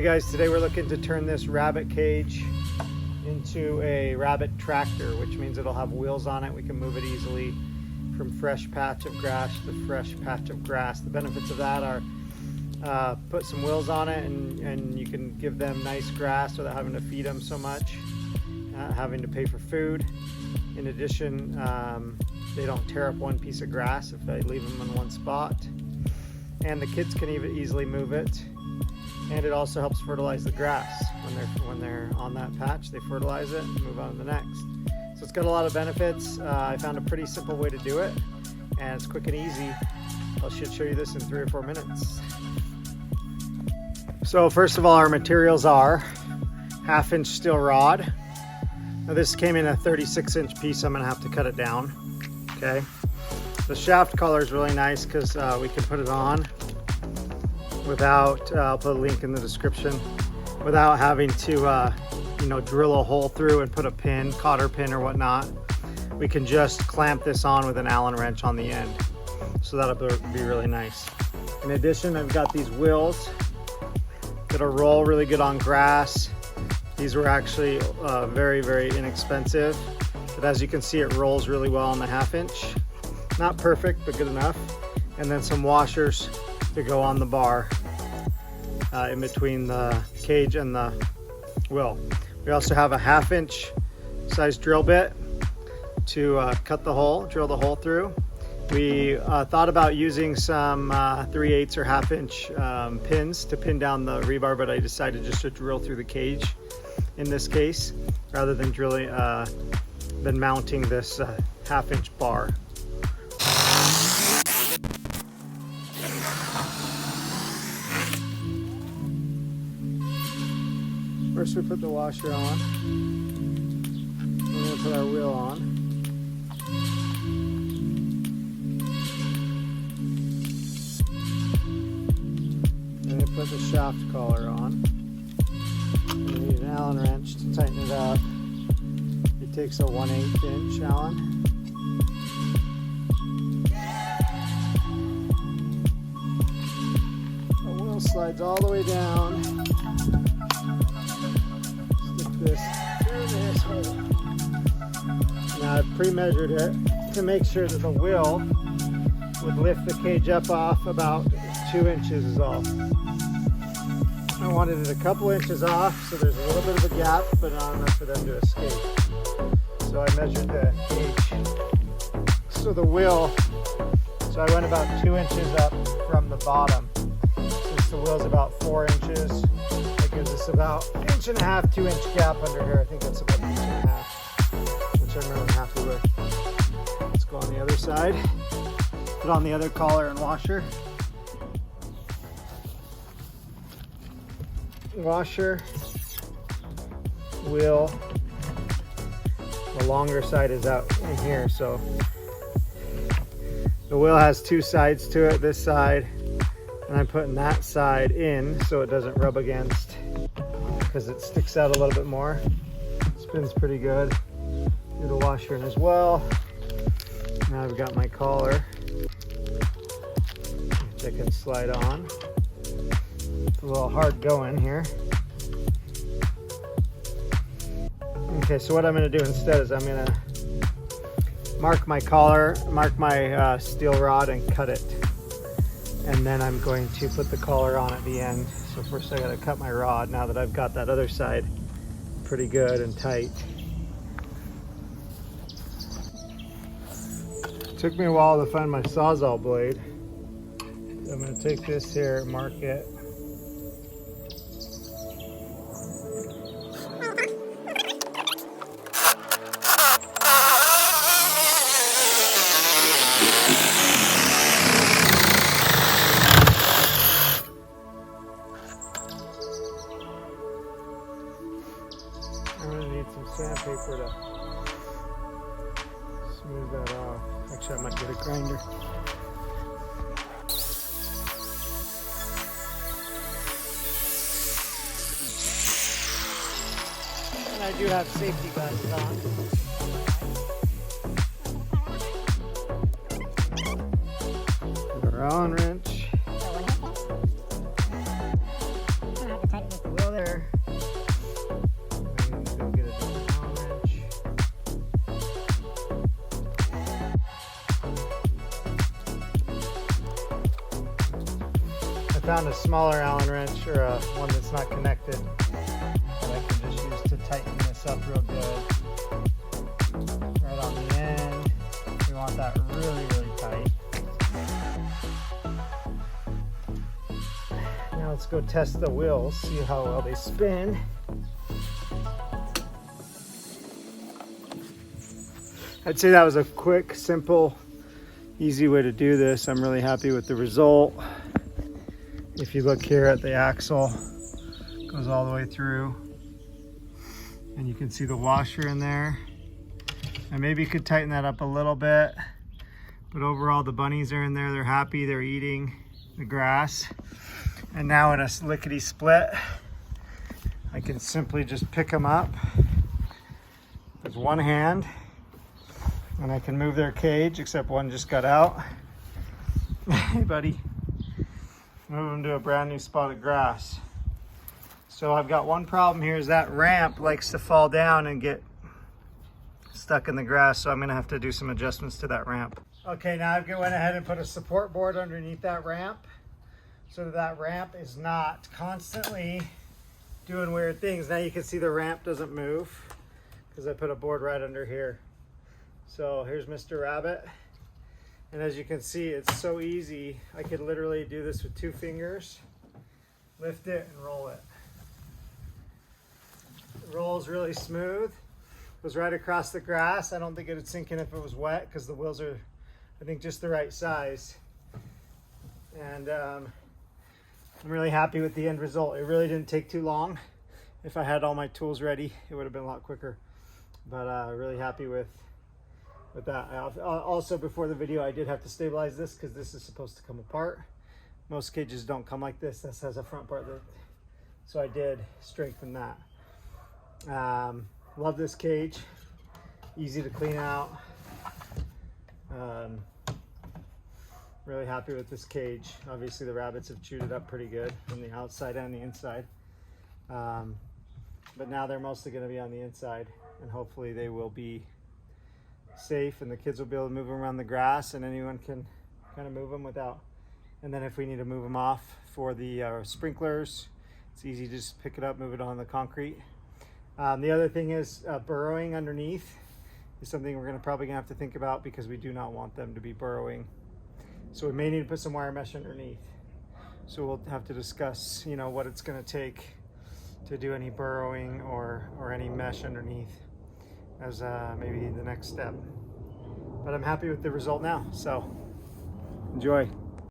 guys, today we're looking to turn this rabbit cage into a rabbit tractor, which means it'll have wheels on it. We can move it easily from fresh patch of grass to fresh patch of grass. The benefits of that are put some wheels on it and you can give them nice grass without having to feed them so much, having to pay for food. In addition, they don't tear up one piece of grass if I leave them in one spot. And the kids can even easily move it. And it also helps fertilize the grass. When they're on that patch, they fertilize it and move on to the next. So it's got a lot of benefits. I found a pretty simple way to do it, and it's quick and easy. I should show you this in 3 or 4 minutes. So first of all, our materials are 1/2-inch steel rod. Now this came in a 36-inch piece, so I'm gonna have to cut it down. Okay. The shaft collar is really nice because we can put it on without, I'll put a link in the description, without having to drill a hole through and put a pin, cotter pin or whatnot. We can just clamp this on with an Allen wrench on the end. So that'll be really nice. In addition, I've got these wheels that'll roll really good on grass. These were actually very, very inexpensive. But as you can see, it rolls really well on the 1/2-inch. Not perfect, but good enough. And then some washers to go on the bar in between the cage and the wheel. We also have a 1/2-inch size drill bit to cut the hole, drill the hole through. We thought about using some 3/8 or 1/2-inch pins to pin down the rebar, but I decided just to drill through the cage in this case, rather than mounting this 1/2-inch bar. First we put the washer on, then we'll put our wheel on. Then we put the shaft collar on. And we need an Allen wrench to tighten it up. It takes a 1/8 inch Allen. The wheel slides all the way down. This through this hole. Now I've pre-measured it to make sure that the wheel would lift the cage up off about 2 inches is all. I wanted it a couple inches off, so there's a little bit of a gap, but not enough for them to escape. So I measured the cage. So I went about 2 inches up from the bottom. Since the wheel's about 4 inches, that gives us about 1.5 to 2 inch gap under here. I think that's about 1.5 inches, which I'm really happy with. Let's go on the other side. Put on the other collar and washer. Washer, wheel. The longer side is out in here, so the wheel has 2 sides to it. This side, and I'm putting that side in so it doesn't rub against, because it sticks out a little bit more. Spins pretty good. Do the washer in as well. Now I've got my collar, which I can slide on. It's a little hard going here. Okay, so what I'm going to do instead is I'm going to mark my collar, mark my steel rod and cut it. And then I'm going to put the collar on at the end. So first I got to cut my rod now that I've got that other side pretty good and tight. It took me a while to find my Sawzall blade. So I'm going to take this here, mark it. I'm going to need some sandpaper to smooth that off. Actually, I might get a grinder. And I do have safety glasses on. Put our Allen wrench. found a smaller Allen wrench, or one that's not connected, that I can just use to tighten this up real good. Right on the end. We want that really, really tight. Now let's go test the wheels, see how well they spin. I'd say that was a quick, simple, easy way to do this. I'm really happy with the result. If you look here at the axle, it goes all the way through, and you can see the washer in there. And maybe you could tighten that up a little bit, but overall the bunnies are in there. They're happy, they're eating the grass. And now in a lickety split, I can simply just pick them up with one hand, and I can move their cage, except one just got out. Hey buddy. Move them to a brand new spot of grass. So I've got one problem here, is that ramp likes to fall down and get stuck in the grass, so I'm gonna have to do some adjustments to that ramp. Okay, now I've went ahead and put a support board underneath that ramp so that that ramp is not constantly doing weird things. Now you can see the ramp doesn't move because I put a board right under here. So here's Mr. Rabbit. And as you can see, it's so easy. I could literally do this with 2 fingers, lift it and roll it. It rolls really smooth. Goes right across the grass. I don't think it would sink in if it was wet because the wheels are, I think, just the right size. And I'm really happy with the end result. It really didn't take too long. If I had all my tools ready, it would have been a lot quicker. But really happy with that. Also, before the video, I did have to stabilize this because this is supposed to come apart. Most cages don't come like this. This has a front part that, so I did strengthen that. Love this cage. Easy to clean out. Really happy with this cage. Obviously the rabbits have chewed it up pretty good from the outside and the inside. But now they're mostly going to be on the inside, and hopefully they will be safe and the kids will be able to move them around the grass, and anyone can kind of move them without. And then if we need to move them off for the sprinklers, it's easy to just pick it up, move it on the concrete. The other thing is burrowing underneath is something we're probably gonna have to think about, because we do not want them to be burrowing. So we may need to put some wire mesh underneath. So we'll have to discuss, you know, what it's gonna take to do any burrowing or any mesh underneath as maybe the next step. But I'm happy with the result now, so enjoy.